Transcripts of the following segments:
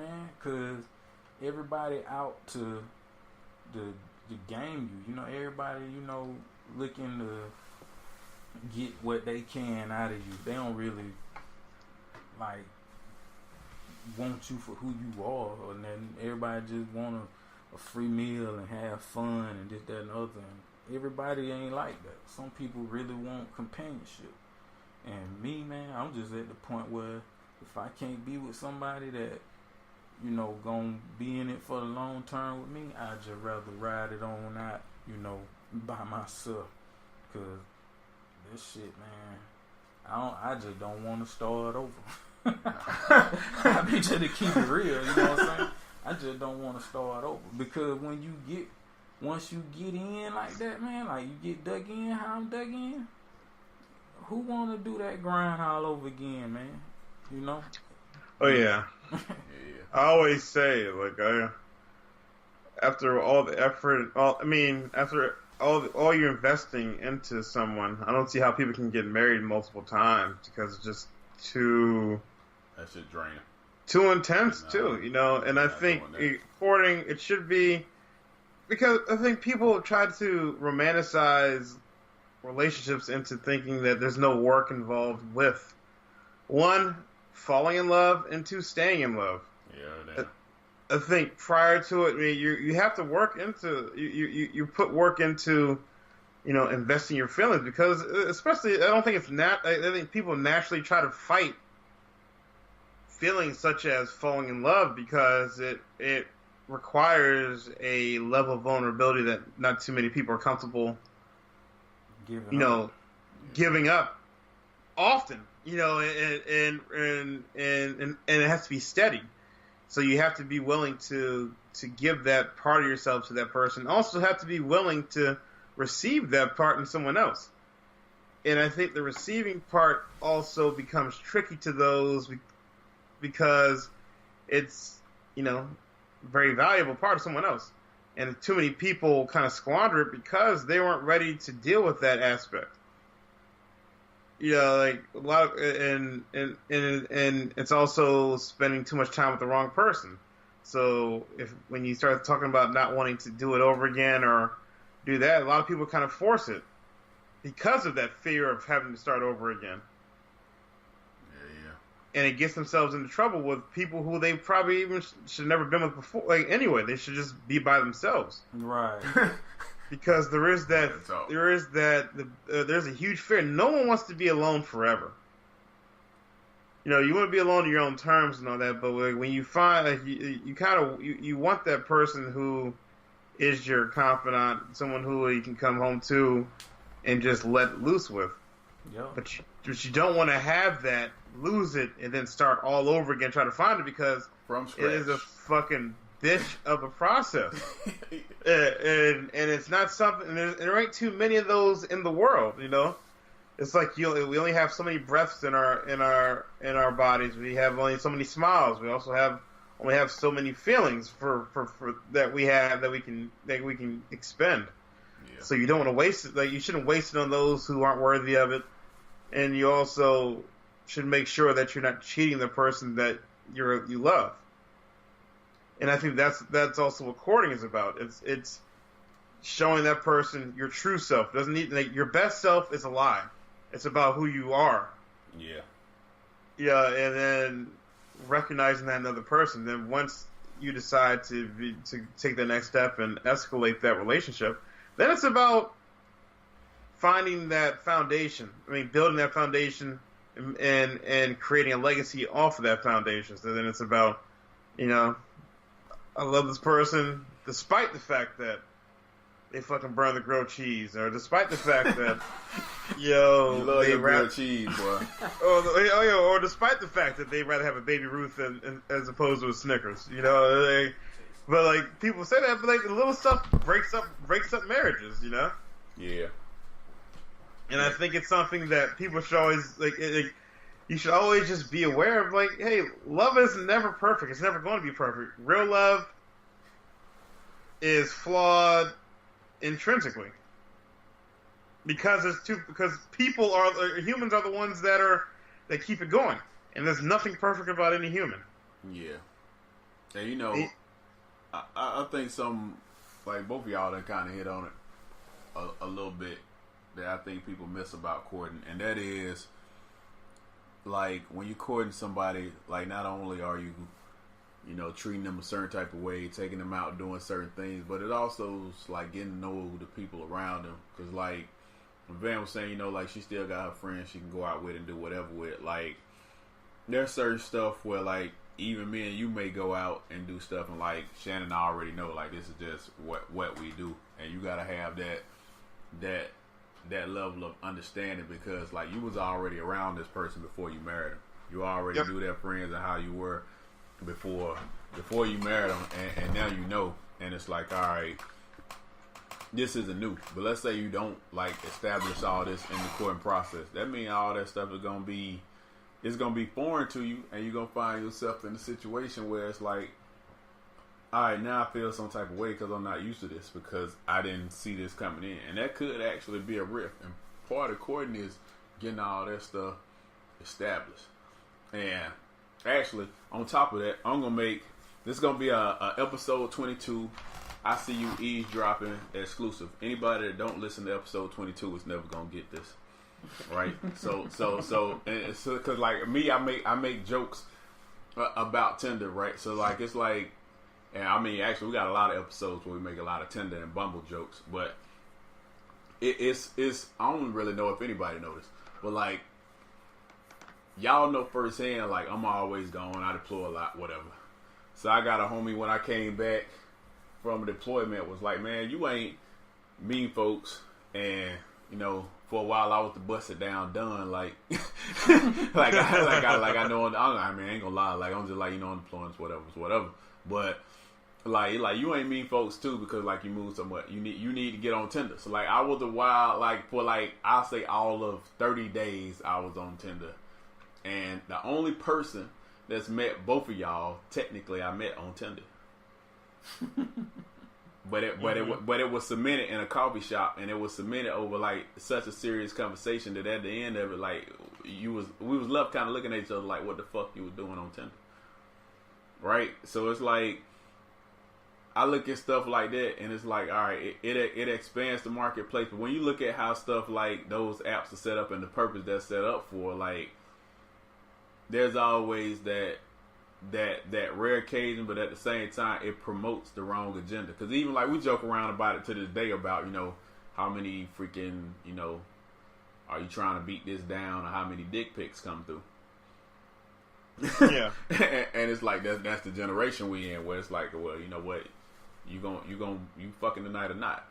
man, because everybody out to game you. You know, everybody, you know, looking to get what they can out of you. They don't really like want you for who you are, or nothing. Everybody just want a free meal and have fun and this, that, and other. And everybody ain't like that. Some people really want companionship. And me, man, I'm just at the point where if I can't be with somebody that, you know, gonna be in it for the long term with me, I'd just rather ride it on out, you know, by myself. Cause this shit, man, I just don't want to start over. I be just to keep it real, you know what I'm saying? I just don't want to start over, because once you get in like that, man, like you get dug in how I'm dug in, who want to do that grind all over again, man? You know? Oh yeah. I always say, like, after all the effort, after all you're investing into someone, I don't see how people can get married multiple times, because it's just too. That shit draining. Too intense too, you know. And I think courting, it should be, because I think people try to romanticize relationships into thinking that there's no work involved with, one, falling in love, and two, staying in love. Yeah, I think prior to it, I mean, you have to work into you put work into, you know, investing your feelings, because especially I don't think it's I think people naturally try to fight feelings such as falling in love, because it requires a level of vulnerability that not too many people are comfortable giving up often, you know, and it has to be steady. So you have to be willing to give that part of yourself to that person. Also have to be willing to receive that part in someone else. And I think the receiving part also becomes tricky to those, because it's, you know, a very valuable part of someone else. And too many people kind of squander it because they weren't ready to deal with that aspect. You know, like a lot of, and it's also spending too much time with the wrong person. So when you start talking about not wanting to do it over again or do that, a lot of people kind of force it because of that fear of having to start over again. And it gets themselves into trouble with people who they probably even should never been with before. Like, anyway, they should just be by themselves. Right. Because there's a huge fear. No one wants to be alone forever. You know, you want to be alone on your own terms and all that, but when you find, like, you want that person who is your confidant, someone who you can come home to and just let loose with. Yep. But you don't want to have that, lose it, and then start all over again, try to find it, because it is a fucking bitch of a process. and it's not something, and there ain't too many of those in the world, you know? It's like we only have so many breaths in our bodies. We have only so many smiles. We also only have so many feelings for that we have that we can expend. Yeah. So you don't want to waste it. Like, you shouldn't waste it on those who aren't worthy of it. And you also should make sure that you're not cheating the person that you love. And I think that's also what courting is about. It's showing that person your true self. Doesn't need, like, your best self is a lie. It's about who you are. Yeah. Yeah, and then recognizing that in another person. Then once you decide to take the next step and escalate that relationship, then it's about finding that foundation. I mean, building that foundation and creating a legacy off of that foundation. So then it's about, you know, I love this person despite the fact that they fucking burn the grilled cheese, or despite the fact that, yo, you love your grilled cheese, boy. or despite the fact that they'd rather have a Baby Ruth as opposed to a Snickers, you know. But like, people say that, but like, the little stuff breaks up marriages, you know. Yeah. And I think it's something that people should always you should always just be aware of. Like, hey, love is never perfect. It's never going to be perfect. Real love is flawed intrinsically, because humans are the ones that keep it going, and there's nothing perfect about any human. Yeah. And you know, I think some, like both of y'all done kind of hit on it a little bit that I think people miss about courting, and that is like when you're courting somebody, like not only are you, you know, treating them a certain type of way, taking them out doing certain things, but it also is like getting to know the people around them. Because like Van was saying, you know, like she still got her friends she can go out with and do whatever with. Like there's certain stuff where like even me and you may go out and do stuff, and like Shannon and I already know like this is just what we do, and you gotta have that level of understanding, because like you was already around this person before you married them. You already knew their friends and how you were before you married them, and now you know, and it's like, all right, this isn't new. But let's say you don't like establish all this in the courting process. That means all that stuff is gonna be foreign to you, and you're gonna find yourself in a situation where it's like, all right, now I feel some type of way because I'm not used to this, because I didn't see this coming in, and that could actually be a rift. And part of courting is getting all that stuff established. And actually, on top of that, I'm gonna make this gonna be a episode 22. I see you eavesdropping exclusive. Anybody that don't listen to episode 22 is never gonna get this, right? so because like me, I make jokes about Tinder, right? So like it's like, and I mean actually we got a lot of episodes where we make a lot of Tinder and Bumble jokes, but it's I don't really know if anybody noticed, but like y'all know firsthand, like I'm always gone, I deploy a lot, whatever. So I got a homie when I came back from deployment was like, man, you ain't mean folks, and you know, for a while I was the bust it down done, like like I know I mean I ain't gonna lie, like I'm just like, you know, influence whatever. But like you ain't mean folks too, because like you move somewhat. You need to get on Tinder. So like I was a while, like for like I'll say all of 30 days I was on Tinder. And the only person that's met both of y'all, technically I met on Tinder. But it was cemented in a coffee shop, and it was cemented over like such a serious conversation that at the end of it, like we was left kind of looking at each other like, what the fuck you was doing on Tinder, right? So it's like I look at stuff like that, and it's like, all right, it expands the marketplace. But when you look at how stuff like those apps are set up and the purpose they're set up for, like there's always that rare occasion, but at the same time it promotes the wrong agenda. Because even like we joke around about it to this day about, you know, how many freaking, you know, are you trying to beat this down, or how many dick pics come through. Yeah. and it's like that's the generation we in, where it's like, well, you know what, you fucking tonight or not.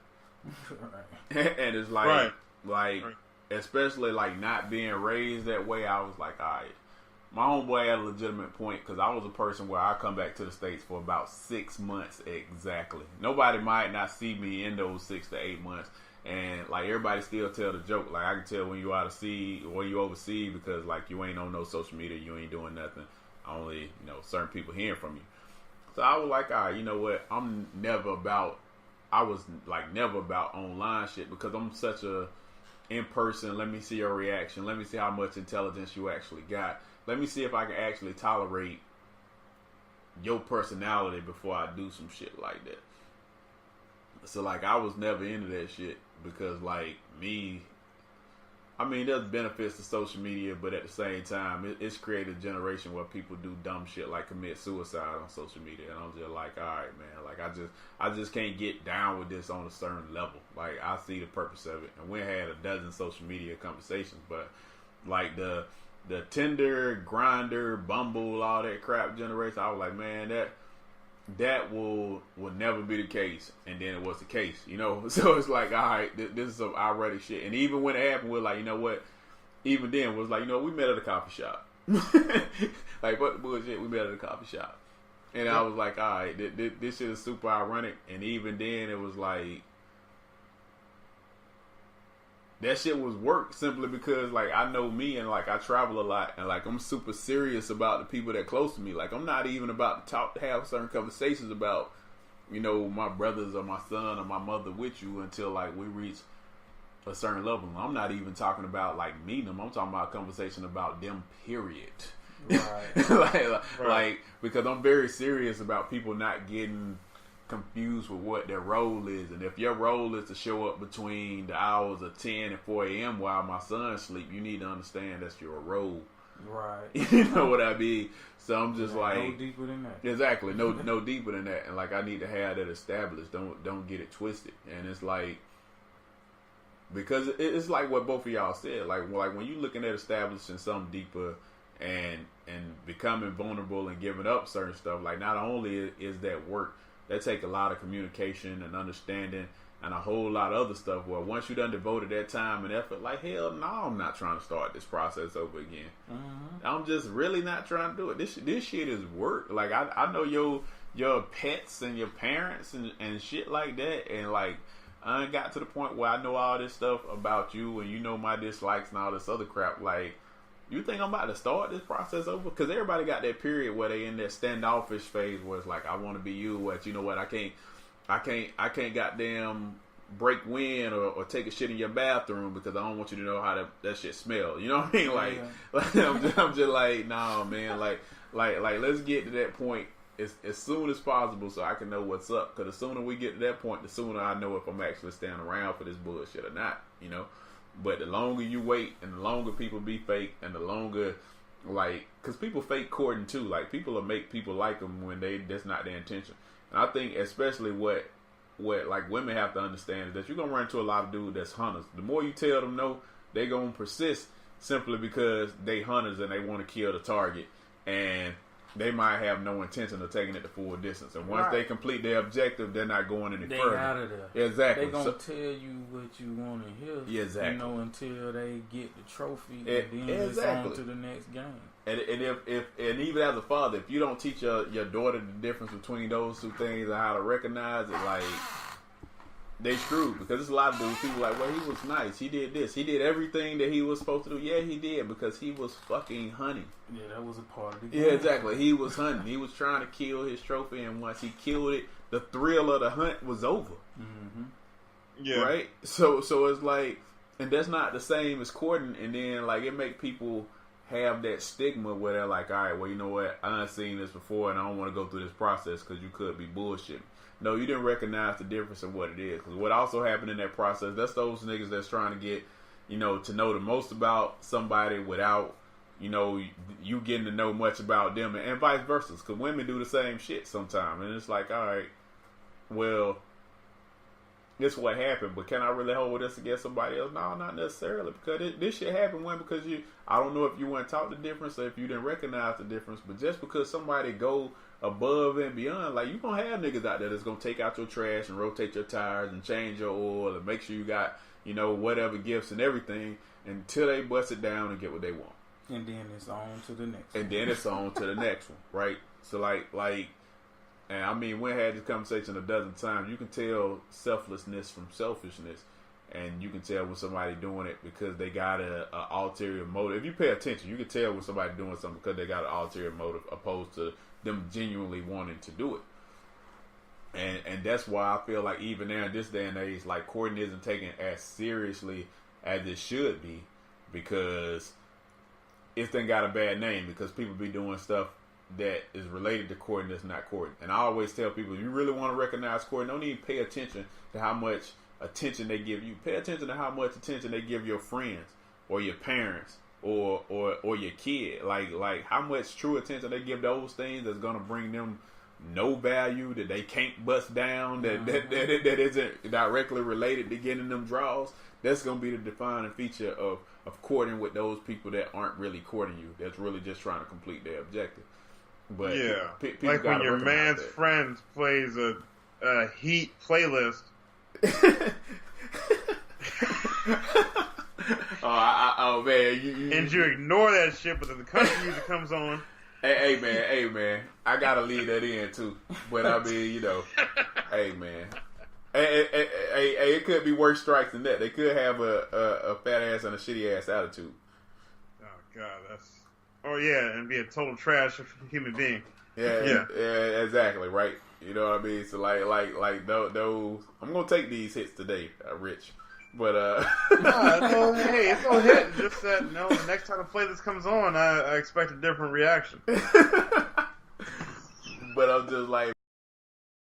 Right. And it's like right. Especially like not being raised that way, I was like, all right. My homeboy had a legitimate point, because I was a person where I come back to the States for about 6 months exactly. Nobody might not see me in those 6 to 8 months, and like everybody still tell the joke. Like I can tell when you out of sea or you overseas, because like you ain't on no social media, you ain't doing nothing. Only, you know, certain people hearing from you. So I was like, all right, you know what? I was never about online shit, because I'm such a in person. Let me see your reaction. Let me see how much intelligence you actually got. Let me see if I can actually tolerate your personality before I do some shit like that. So, like, I was never into that shit, because, like, me, I mean, there's benefits to social media, but at the same time, it's created a generation where people do dumb shit like commit suicide on social media. And I'm just like, all right, man, like, I just can't get down with this on a certain level. Like, I see the purpose of it. And we had a dozen social media conversations, but, like, the Tinder, Grindr, Bumble, all that crap generation, I was like, man, that will never be the case. And then it was the case, you know. So it's like, all right, this is some ironic shit. And even when it happened, we're like, you know what? Even then, it was like, you know, we met at a coffee shop. Like, what the bullshit? We met at a coffee shop. And I was like, all right, this shit is super ironic. And even then, it was like, that shit was work, simply because, like, I know me, and, like, I travel a lot, and, like, I'm super serious about the people that close to me. Like, I'm not even about to have certain conversations about, you know, my brothers or my son or my mother with you until, like, we reach a certain level. I'm not even talking about, like, meeting them. I'm talking about a conversation about them, period. Right. like because I'm very serious about people not getting confused with what their role is. And if your role is to show up between the hours of 10 and 4 a.m. while my son sleep, you need to understand that's your role. Right. You know what I mean? So I'm just like, no deeper than that. Exactly. No deeper than that. And like, I need to have that established. Don't get it twisted. And it's like, because it's like what both of y'all said. Like when you looking at establishing something deeper and becoming vulnerable and giving up certain stuff, like not only is that work, that take a lot of communication and understanding and a whole lot of other stuff. Well, once you done devoted that time and effort, like, hell no, I'm not trying to start this process over again. Mm-hmm. I'm just really not trying to do it. This shit is work. Like, I know your pets and your parents and shit like that. And, like, I got to the point where I know all this stuff about you and you know my dislikes and all this other crap. Like, you think I'm about to start this process over? Because everybody got that period where they in that standoffish phase where it's like, I want to be you. What, you know what? I can't goddamn break wind or take a shit in your bathroom because I don't want you to know how that shit smell. You know what I mean? Like I'm just like, nah, man. Like let's get to that point as soon as possible so I can know what's up. Because the sooner we get to that point, the sooner I know if I'm actually staying around for this bullshit or not. You know. But the longer you wait and the longer people be fake and the longer, like, because people fake courting too. Like, people will make people like them when that's not their intention. And I think especially what like women have to understand is that you're going to run into a lot of dudes that's hunters. The more you tell them no, they're going to persist simply because they hunters and they want to kill the target. And they might have no intention of taking it the full distance. And once they complete their objective, they're not going any further. They out of there. Exactly. They gonna tell you what you want to hear. Yeah, exactly. You know, until they get the trophy, and then it's on to the next game. And if even as a father, if you don't teach your daughter the difference between those two things and how to recognize it, like, they screwed. Because there's a lot of dudes, people like, well, he was nice. He did this. He did everything that he was supposed to do. Yeah, he did, because he was fucking hunting. Yeah, that was a part of the game. Yeah, exactly. He was hunting. He was trying to kill his trophy, and once he killed it, the thrill of the hunt was over. Mm-hmm. Yeah. Right? So it's like, and that's not the same as courting, and then, like, it make people have that stigma where they're like, all right, well, you know what? I done seen this before, and I don't want to go through this process because you could be bullshitting. No, you didn't recognize the difference of what it is. Because what also happened in that process, that's those niggas that's trying to get, you know, to know the most about somebody without, you know, you getting to know much about them, and vice versa. Because women do the same shit sometimes. And it's like, all right, well, this is what happened, but can I really hold this against somebody else? No, not necessarily. Because this shit happened because I don't know if you weren't taught the difference or if you didn't recognize the difference. But just because somebody go above and beyond, like, you gonna have niggas out there that's gonna take out your trash and rotate your tires and change your oil and make sure you got, you know, whatever gifts and everything until they bust it down and get what they want. And then it's on to the next one. And then it's on to the next one, right? So like, and I mean, we had this conversation a dozen times. You can tell selflessness from selfishness, and you can tell when somebody doing it because they got a ulterior motive. If you pay attention, you can tell when somebody doing something because they got an ulterior motive opposed to them genuinely wanting to do it. And that's why I feel like even now in this day and age, like, courting isn't taken as seriously as it should be, because it's then got a bad name because people be doing stuff that is related to courting that's not courting. And I always tell people, if you really want to recognize courting, don't even pay attention to how much attention they give you. Pay attention to how much attention they give your friends or your parents or your kid. Like how much true attention they give those things that's gonna bring them no value, that they can't bust down, that isn't directly related to getting them draws. That's gonna be the defining feature of courting with those people that aren't really courting you. That's really just trying to complete their objective. But yeah, like when your man's friends plays a Heat playlist. Oh man, and you ignore that shit, but then the country music comes on. Hey man, I gotta leave that in too. But I mean, you know, hey man, it could be worse strikes than that. They could have a fat ass and a shitty ass attitude. Oh god, and be a total trash human being. Yeah, exactly, right. You know what I mean? So like those, I'm gonna take these hits today, Rich. But no, hey, it's no hit. Just that, the next time a playlist comes on, I expect a different reaction. But I'm just like,